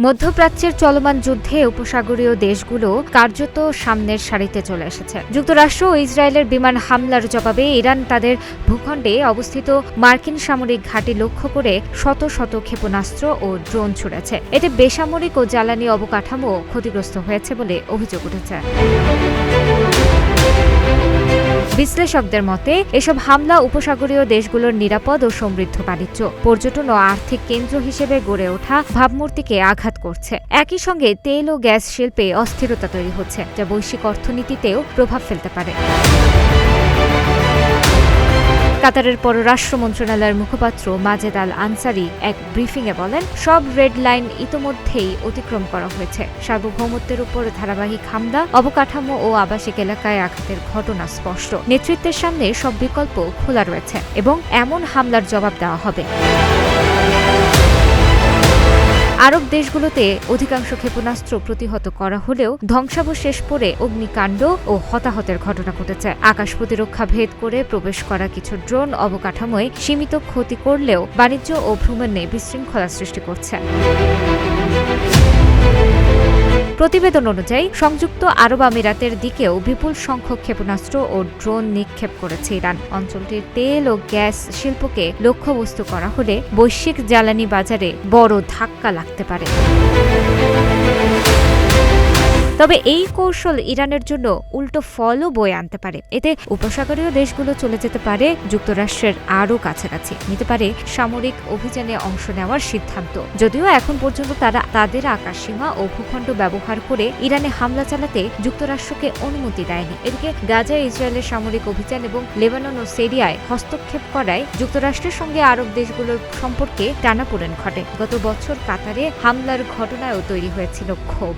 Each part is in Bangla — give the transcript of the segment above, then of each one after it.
মধ্যপ্রাচ্যের চলমান যুদ্ধে উপসাগরীয় দেশগুলো কার্যত সামনের সারিতে চলে এসেছে। যুক্তরাষ্ট্র ও ইসরায়েলের বিমান হামলার জবাবে ইরান তাদের ভূখণ্ডে অবস্থিত মার্কিন সামরিক ঘাঁটি লক্ষ্য করে শত শত ক্ষেপণাস্ত্র ও ড্রোন ছুড়েছে। এতে বেসামরিক ও জ্বালানি অবকাঠামো ক্ষতিগ্রস্ত হয়েছে বলে অভিযোগ উঠেছে। বিশ্লেষকদের মতে এসব হামলা উপসাগরীয় দেশগুলোর নিরাপদ ও সমৃদ্ধ বাণিজ্য, পর্যটন ও আর্থিক কেন্দ্র হিসেবে গড়ে ওঠা ভাবমূর্তিকে আঘাত করছে। একই সঙ্গে তেল ও গ্যাস শিল্পে অস্থিরতা তৈরি হচ্ছে, যা বৈশ্বিক অর্থনীতিতেও প্রভাব ফেলতে পারে। কাতারের পররাষ্ট্র মন্ত্রণালয়ের মুখপাত্র মাজেদ আল আনসারি এক ব্রিফিংয়ে বলেন, সব রেড লাইন ইতোমধ্যেই অতিক্রম করা হয়েছে। সার্বভৌমত্বের উপর ধারাবাহিক হামলা, অবকাঠামো ও আবাসিক এলাকায় আঘাতের ঘটনা স্পষ্ট। নেতৃত্বের সামনে সব বিকল্প খোলা রয়েছে এবং এমন হামলার জবাব দেওয়া হবে। আরব দেশগুলোতে অধিকাংশ ক্ষেপণাস্ত্র প্রতিহত করা হলেও ধ্বংসাবশেষ পড়ে অগ্নিকাণ্ড ও হতাহতের ঘটনা ঘটেছে। আকাশ প্রতিরক্ষা ভেদ করে প্রবেশ করা কিছু ড্রোন অবকাঠামোয় সীমিত ক্ষতি করলেও বাণিজ্য ও ভ্রমণে বিশৃঙ্খলা সৃষ্টি করছে। প্রতিবেদন অনুযায়ী সংযুক্ত আরব আমিরাতের দিকেও বিপুল সংখ্যক ক্ষেপণাস্ত্র ও ড্রোন নিক্ষেপ করেছে ইরান। অঞ্চলটির তেল ও গ্যাস শিল্পকে লক্ষ্যবস্তু করা হলে বৈশ্বিক জ্বালানি বাজারে বড় ধাক্কা লাগতে পারে। তবে এই কৌশল ইরানের জন্য উল্টো ফলও বয়ে আনতে পারে। এতে উপসাগরীয় দেশগুলো চলে যেতে পারে যুক্তরাষ্ট্রের আরও কাছাকাছি, নিতে পারে সামরিক অভিযানে অংশ নেওয়ার সিদ্ধান্ত। যদিও এখন পর্যন্ত তারা তাদের আকাশসীমা ও ভূখণ্ড ব্যবহার করে ইরানে হামলা চালাতে যুক্তরাষ্ট্রকে অনুমতি দেয়নি। এদিকে গাজায় ইসরায়েলের সামরিক অভিযান এবং লেবানন ও সিরিয়ায় হস্তক্ষেপ করায় যুক্তরাষ্ট্রের সঙ্গে আরব দেশগুলোর সম্পর্কে টানাপোড়েন ঘটে। গত বছর কাতারে হামলার ঘটনায়ও তৈরি হয়েছিল ক্ষোভ।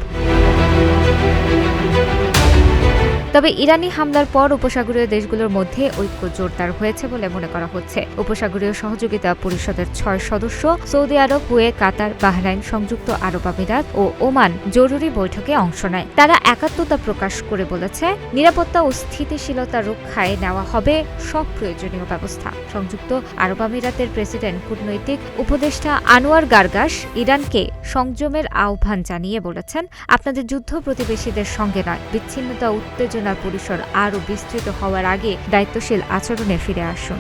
তবে ইরানি হামলার পর উপসাগরীয় দেশগুলোর মধ্যে ঐক্য জোরদার হয়েছে বলে মনে করা হচ্ছে। উপসাগরীয় সহযোগিতা পরিষদের 6 সদস্য সৌদি আরব, কুয়েত, কাতার, বাহরাইন, সংযুক্ত আরব আমিরাত ও ওমান জরুরি বৈঠকে অংশ নেয়। তারা একাত্মতা প্রকাশ করে বলেছে, নিরাপত্তা ও স্থিতিশীলতা রক্ষায় নেওয়া হবে সব প্রয়োজনীয় ব্যবস্থা। সংযুক্ত আরব আমিরাতের প্রেসিডেন্ট কূটনৈতিক উপদেষ্টা আনোয়ার গার্গাস ইরানকে সংযমের আহ্বান জানিয়ে বলেছেন, আপনাদের যুদ্ধ প্রতিবেশীদের সঙ্গে নয়। বিচ্ছিন্নতা উত্তেজনার পরিসর আরও বিস্তৃত হওয়ার আগে দায়িত্বশীল আচরণে ফিরে আসুন।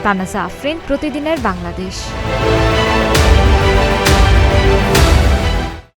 তানাজা আফরিন, প্রতিদিনের বাংলাদেশ।